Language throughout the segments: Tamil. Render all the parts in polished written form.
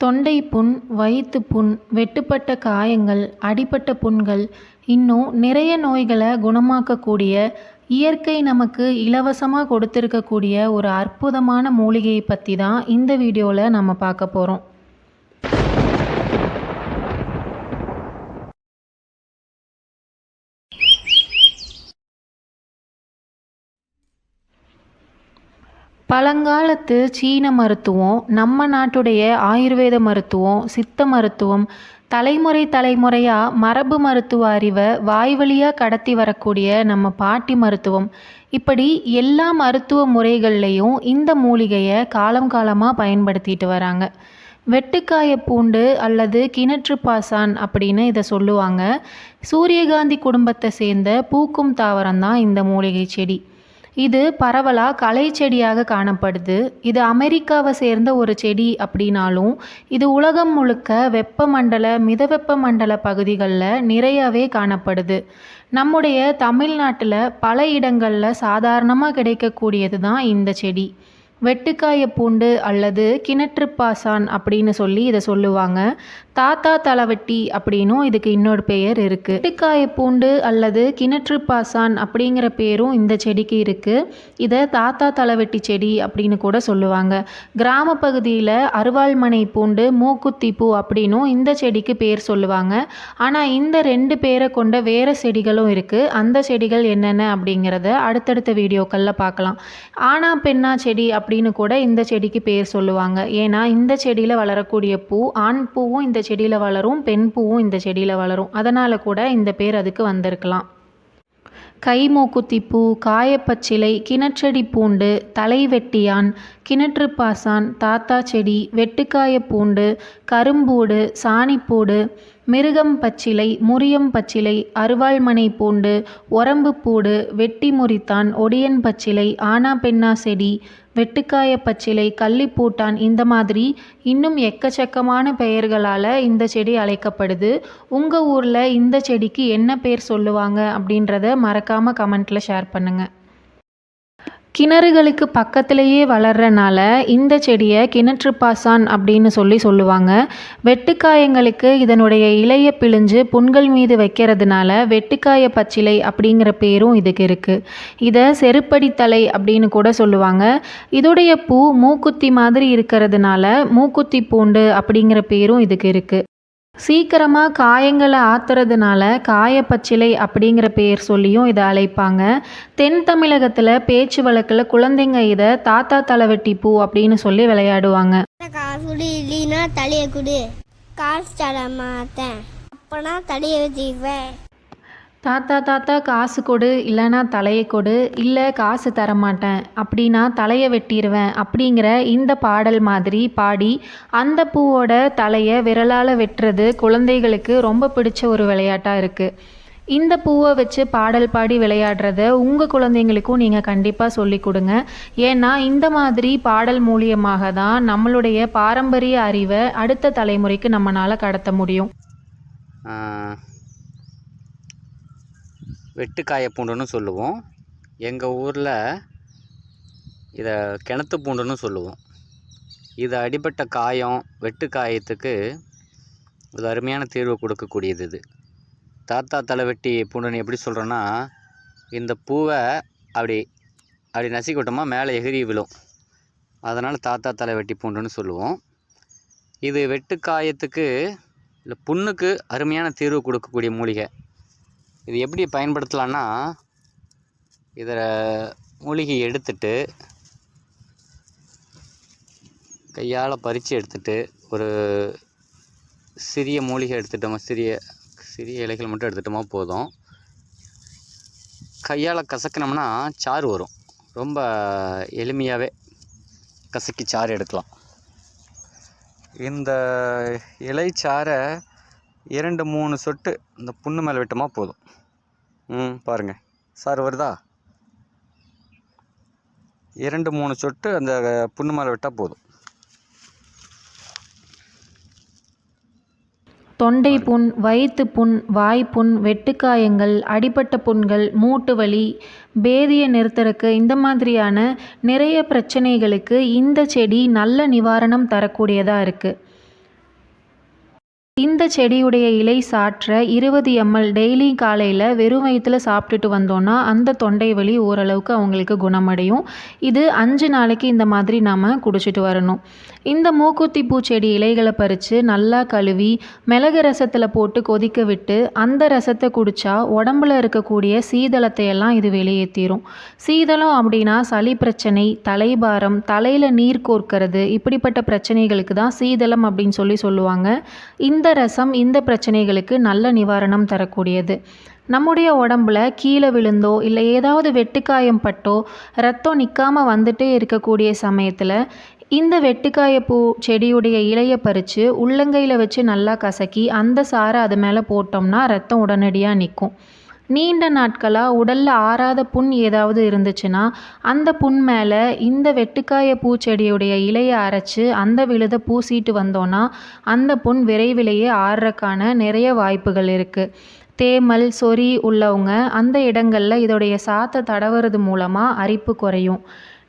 தொண்டை புண், வயிற்று புண், வெட்டுப்பட்ட காயங்கள், அடிபட்ட புண்கள், இன்னும் நிறைய நோய்களை குணமாக்கக்கூடிய இயற்கை நமக்கு இலவசமாக கொடுத்துருக்கக்கூடிய ஒரு அற்புதமான மூலிகையை பற்றி தான் இந்த வீடியோவில் நம்ம பார்க்க போகிறோம். பழங்காலத்து சீன மருத்துவம், நம்ம நாட்டுடைய ஆயுர்வேத மருத்துவம், சித்த மருத்துவம், தலைமுறை தலைமுறையாக மரபு மருத்துவ அறிவை வாய்வழியாக கடத்தி வரக்கூடிய நம்ம பாட்டி மருத்துவம், இப்படி எல்லா மருத்துவ முறைகள்லையும் இந்த மூலிகையை காலம் காலமாக பயன்படுத்திட்டு வராங்க. வெட்டுக்காய பூண்டு அல்லது கிணற்று பாசான் அப்படின்னு இதை சொல்லுவாங்க. சூரியகாந்தி குடும்பத்தை சேர்ந்த பூக்கும் தாவரம் தான் இந்த மூலிகை செடி. இது பரவலாக கலை செடியாக காணப்படுது. இது அமெரிக்காவை சேர்ந்த ஒரு செடி அப்படின்னாலும் இது உலகம் முழுக்க வெப்பமண்டல மிதவெப்பமண்டல பகுதிகளில் நிறையவே காணப்படுது. நம்முடைய தமிழ்நாட்டில் பல இடங்களில் சாதாரணமாக கிடைக்கக்கூடியது தான் இந்த செடி. வெட்டுக்காய பூண்டு அல்லது கிணற்று பாசான் அப்படின்னு சொல்லி இதை சொல்லுவாங்க. தாத்தா தலைவெட்டி அப்படின்னும் இதுக்கு இன்னொரு பெயர் இருக்குது. வெட்டுக்காய பூண்டு அல்லது கிணற்று பாசான் அப்படிங்கிற பேரும் இந்த செடிக்கு இருக்குது. இதை தாத்தா தலைவெட்டி செடி அப்படின்னு கூட சொல்லுவாங்க. கிராம பகுதியில் அருவாள்மனை பூண்டு, மூக்குத்தி பூ அப்படின்னும் இந்த செடிக்கு பேர் சொல்லுவாங்க. ஆனால் இந்த ரெண்டு பேரை கொண்ட வேறு செடிகளும் இருக்குது. அந்த செடிகள் என்னென்ன அப்படிங்கிறத அடுத்தடுத்த வீடியோக்களில் பார்க்கலாம். ஆனா பெண்ணா செடி அப்படின்னு கூட இந்த செடிக்கு பேர் சொல்லுவாங்க. ஏன்னா இந்த செடியில் வளரக்கூடிய பூ, ஆண் பூவும் இந்த செடியில் வளரும், பெண் பூவும் இந்த செடியில் வளரும். அதனால் கூட இந்த பேர் அதுக்கு வந்திருக்கலாம். கைமூக்குத்திப்பூ, காயப்பச்சிலை, கிணற்றடி பூண்டு, தலைவெட்டியான், கிணற்று பாசான், தாத்தா செடி, வெட்டுக்காய பூண்டு, கரும்பூடு, சாணிப்பூடு, மிருகம் பச்சிலை, முரியம் பச்சிலை, அருவாள்மனை பூண்டு, ஒரம்பு பூடு, வெட்டி முறித்தான், ஒடியன் பச்சிலை, ஆனா பெண்ணா செடி, வெட்டுக்காய பச்சிலை, கள்ளிப்பூட்டான், இந்த மாதிரி இன்னும் எக்கச்சக்கமான பெயர்களால் இந்த செடி அழைக்கப்படுது. உங்கள் ஊரில் இந்த செடிக்கு என்ன பேர் சொல்லுவாங்க அப்படின்றத மறக்காமல் கமெண்ட்டில் ஷேர் பண்ணுங்கள். கிணறுகளுக்கு பக்கத்திலேயே வளர்றனால இந்த செடியை கிணற்று பாசான் அப்படின்னு சொல்லுவாங்க. வெட்டுக்காயங்களுக்கு இதனுடைய இலையை பிழிஞ்சு புண்கள் மீது வைக்கிறதுனால வெட்டுக்காய பச்சிலை அப்படிங்கிற பேரும் இதுக்கு இருக்குது. இதை செருப்படித்தலை அப்படின்னு கூட சொல்லுவாங்க. இதோடைய பூ மூக்குத்தி மாதிரி இருக்கிறதுனால மூக்குத்தி பூண்டு அப்படிங்கிற பேரும் இதுக்கு இருக்குது. சீக்கிரமாக காயங்களை ஆத்துறதுனால காயப்பச்சிலை அப்படிங்கிற பேர் சொல்லியும் இதை அழைப்பாங்க. தென் தமிழகத்தில் பேச்சு வழக்கில் குழந்தைங்க இதை தாத்தா தலைவெட்டி பூ அப்படின்னு சொல்லி விளையாடுவாங்க. காசு இல்லைன்னா தலையை கொடு, காசு தர மாட்டேன், அப்போனா தலையை வச்சுக்குவேன். தாத்தா காசு கொடு, இல்லைனா தலையை கொடு, இல்லை காசு தரமாட்டேன் அப்படின்னா தலையை வெட்டிடுவேன் அப்படிங்கிற இந்த பாடல் மாதிரி பாடி அந்த பூவோட தலையை விரலால் வெட்டுறது குழந்தைகளுக்கு ரொம்ப பிடிச்ச ஒரு விளையாட்டாக இருக்குது. இந்த பூவை வச்சு பாடல் பாடி விளையாடுறத உங்கள் குழந்தைங்களுக்கும் நீங்கள் கண்டிப்பாக சொல்லி கொடுங்க. ஏன்னா இந்த மாதிரி பாடல் மூலியமாக தான் நம்மளுடைய பாரம்பரிய அறிவை அடுத்த தலைமுறைக்கு நம்மளால் கடத்த முடியும். வெட்டுக்காய பூண்டுன்னு சொல்லுவோம். எங்கள் ஊரில் இதை கிணத்து பூண்டுன்னு சொல்லுவோம். இது அடிபட்ட காயம், வெட்டு காயத்துக்கு ஒரு அருமையான தீர்வு கொடுக்கக்கூடியது. இது தாத்தா தலைவெட்டி பூண்டுன்னு எப்படி சொல்கிறோன்னா, இந்த பூவை அப்படி நசுக்கி விட்டோமா மேலே எகிரி விழும். அதனால் தாத்தா தலைவெட்டி பூண்டுன்னு சொல்லுவோம். இது வெட்டு காயத்துக்கு இல்லை புண்ணுக்கு அருமையான தீர்வு கொடுக்கக்கூடிய மூலிகை. இது எப்படி பயன்படுத்தலான்னா, இதில் மூலிகை எடுத்துட்டு கையால் பறித்து எடுத்துட்டு ஒரு சிறிய மூலிகை எடுத்துட்டோமா, சிறிய இலைகள் மட்டும் எடுத்துட்டோமா போதும். கையால் கசக்கினோம்னா சாறு வரும். ரொம்ப எளிமையாகவே கசக்கி சாறு எடுக்கலாம். இந்த இலைச்சாறை 2-3 சொட்டு இந்த புண்ணு மேலே விட்டோமா போதும். பாருங்கள், சாறு வருதா? 2-3 சொட்டு அந்த புண்ணு மேலே விட்டால் போதும். தொண்டை புண், வயிற்று புண், வாய்ப்புண், வெட்டுக்காயங்கள், அடிபட்ட புண்கள், மூட்டு வலி, பேதியை நிறுத்துறதுக்கு இந்த மாதிரியான நிறைய பிரச்சனைகளுக்கு இந்த செடி நல்ல நிவாரணம் தரக்கூடியதாக இருக்குது. இந்த செடியுடைய இலை சாற்றை 20 ml டெய்லி காலையில் வெறும் வயிற்றில் சாப்பிட்டுட்டு வந்தோன்னா அந்த தொண்டை வலி ஓரளவுக்கு அவங்களுக்கு குணமடையும். இது 5 நாளைக்கு இந்த மாதிரி நாம் குடிச்சிட்டு வரணும். இந்த மூக்குத்தி பூச்செடி இலைகளை பறித்து நல்லா கழுவி மிளகு ரசத்தில் போட்டு கொதிக்க விட்டு அந்த ரசத்தை குடித்தா உடம்புல இருக்கக்கூடிய சீதளத்தை எல்லாம் இது வெளியேற்றிடும். சீதளம் அப்படின்னா சளி பிரச்சனை, தலைபாரம், தலையில் நீர் கோர்க்கிறது, இப்படிப்பட்ட பிரச்சனைகளுக்கு தான் சீதளம் அப்படின்னு சொல்லுவாங்க. இந்த ரசம் இந்த பிரச்சனைகளுக்கு நல்ல நிவாரணம் தரக்கூடியது. நம்முடைய உடம்புல கீழே விழுந்தோ இல்லை ஏதாவது வெட்டுக்காயம் பட்டோ ரத்தம் நிற்காமல் வந்துட்டே இருக்கக்கூடிய சமயத்தில் இந்த வெட்டுக்காய பூ செடியுடைய இலையை பறித்து உள்ளங்கையில் வச்சு நல்லா கசக்கி அந்த சாறை அது மேலே போட்டோம்னா ரத்தம் உடனடியாக நிற்கும். நீண்ட நாட்களாக உடலில் ஆறாத புண் ஏதாவது இருந்துச்சுன்னா அந்த புண் மேலே இந்த வெட்டுக்காய பூச்செடியுடைய இலையை அரைச்சி அந்த விழுதை பூசிட்டு வந்தோன்னா அந்த புண் விரைவிலேயே ஆறுறக்கான நிறைய வாய்ப்புகள் இருக்குது. தேமல், சொறி உள்ளவங்க அந்த இடங்களில் இதோடைய சாத்தை தடவுறது மூலமாக அரிப்பு குறையும்.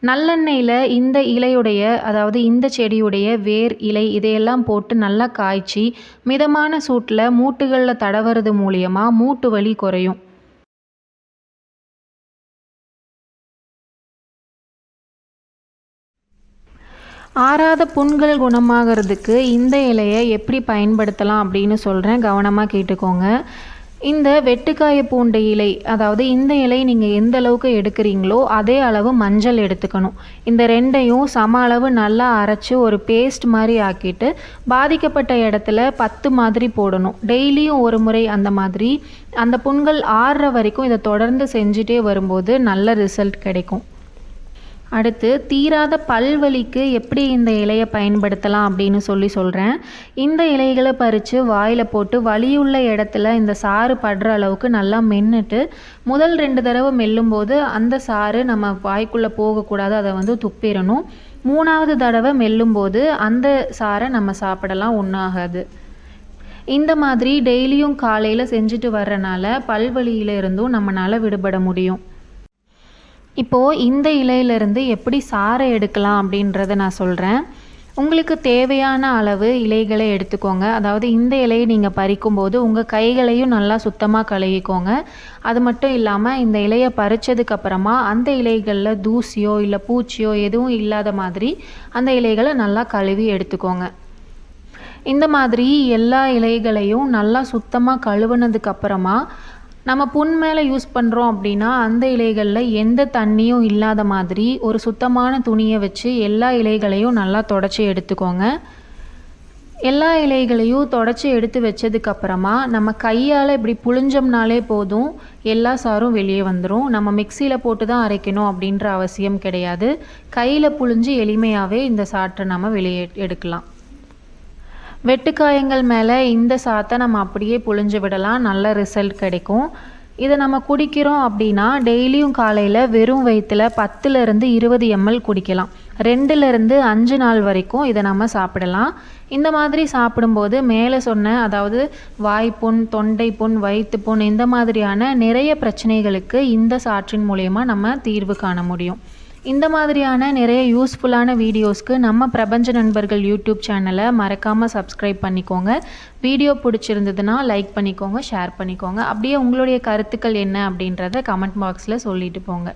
நல்லெண்ணெயில் இந்த இலையுடைய அதாவது இந்த செடியுடைய வேர், இலை இதையெல்லாம் போட்டு நல்லா காய்ச்சி மிதமான சூட்டில் மூட்டுகளில் தடவுறது மூலியமாக மூட்டு வலி குறையும். ஆறாத புண்கள் குணமாகிறதுக்கு இந்த இலையை எப்படி பயன்படுத்தலாம் அப்படின்னு சொல்கிறேன், கவனமாக கேட்டுக்கோங்க. இந்த வெட்டுக்காய பூண்டை இலை, அதாவது இந்த இலை நீங்கள் எந்த அளவுக்கு எடுக்கிறீங்களோ அதே அளவு மஞ்சள் எடுத்துக்கணும். இந்த ரெண்டையும் சம அளவு நல்லா அரைச்சி ஒரு பேஸ்ட் மாதிரி ஆக்கிட்டு பாதிக்கப்பட்ட இடத்துல 10 மாதிரி போடணும். டெய்லியும் ஒரு முறை அந்த மாதிரி அந்த புண்கள் ஆறுற வரைக்கும் இதை தொடர்ந்து செஞ்சுட்டே வரும்போது நல்ல ரிசல்ட் கிடைக்கும். அடுத்து தீராத பல்வலிக்கு எப்படி இந்த இலையை பயன்படுத்தலாம் அப்படின்னு சொல்கிறேன். இந்த இலைகளை பறித்து வாயில் போட்டு வலியுள்ள இடத்துல இந்த சாறு படுற அளவுக்கு நல்லா மென்னுட்டு முதல் 2 தடவை மெல்லும்போது அந்த சாறு நம்ம வாய்க்குள்ளே போகக்கூடாது, அதை துப்பிடணும். 3வது தடவை மெல்லும்போது அந்த சாறை நம்ம சாப்பிடலாம், ஒன்றாகாது. இந்த மாதிரி டெய்லியும் காலையில் செஞ்சுட்டு வர்றனால பல்வலியிலிருந்தும் நம்மளால் விடுபட முடியும். இப்போது இந்த இலையிலேருந்து எப்படி சாறை எடுக்கலாம் அப்படின்றத நான் சொல்கிறேன். உங்களுக்கு தேவையான அளவு இலைகளை எடுத்துக்கோங்க. அதாவது இந்த இலையை நீங்கள் பறிக்கும்போது உங்கள் கைகளையும் நல்லா சுத்தமாக கழுவிக்கோங்க. அது மட்டும் இல்லாமல் இந்த இலையை பறித்ததுக்கப்புறமா அந்த இலைகளில் தூசியோ இல்லை பூச்சியோ எதுவும் இல்லாத மாதிரி அந்த இலைகளை நல்லா கழுவி எடுத்துக்கோங்க. இந்த மாதிரி எல்லா இலைகளையும் நல்லா சுத்தமாக கழுவுனதுக்கப்புறமா நம்ம புண் மேலே யூஸ் பண்ணுறோம் அப்படின்னா அந்த இலைகளில் எந்த தண்ணியும் இல்லாத மாதிரி ஒரு சுத்தமான துணியை வச்சு எல்லா இலைகளையும் நல்லா தொடச்சி எடுத்துக்கோங்க. எல்லா இலைகளையும் தொடச்சி எடுத்து வச்சதுக்கப்புறமா நம்ம கையால் இப்படி புழிஞ்சோம்னாலே போதும், எல்லா சாரும் வெளியே வந்துடும். நம்ம மிக்சியில் போட்டு தான் அரைக்கணும் அப்படின்ற அவசியம் கிடையாது. கையில் புழிஞ்சு எளிமையாகவே இந்த சாற்றை நம்ம வெளியே எடுக்கலாம். வெட்டுக்காயங்கள் மேலே இந்த சாத்தை நம்ம அப்படியே புழிஞ்சு விடலாம், நல்ல ரிசல்ட் கிடைக்கும். இதை நம்ம குடிக்கிறோம் அப்படின்னா டெய்லியும் காலையில் வெறும் வயிற்றில் 10லேருந்து 20 ml குடிக்கலாம். 2லேருந்து 5 நாள் வரைக்கும் இதை நம்ம சாப்பிடலாம். இந்த மாதிரி சாப்பிடும்போது மேலே சொன்ன அதாவது வாய்ப்புண், தொண்டை புண், வயிற்று புண் இந்த மாதிரியான நிறைய பிரச்சனைகளுக்கு இந்த சாற்றின் மூலயமா நம்ம தீர்வு காண முடியும். இந்த மாதிரியான நிறைய யூஸ்ஃபுல்லான வீடியோஸ்க்கு நம்ம பிரபஞ்ச நண்பர்கள் யூடியூப் சேனலை மறக்காமல் சப்ஸ்கிரைப் பண்ணிக்கோங்க. வீடியோ பிடிச்சிருந்ததுன்னா லைக் பண்ணிக்கோங்க, ஷேர் பண்ணிக்கோங்க. அப்படியே உங்களுடைய கருத்துக்கள் என்ன அப்படின்றத கமெண்ட் பாக்ஸில் சொல்லிட்டு போங்க.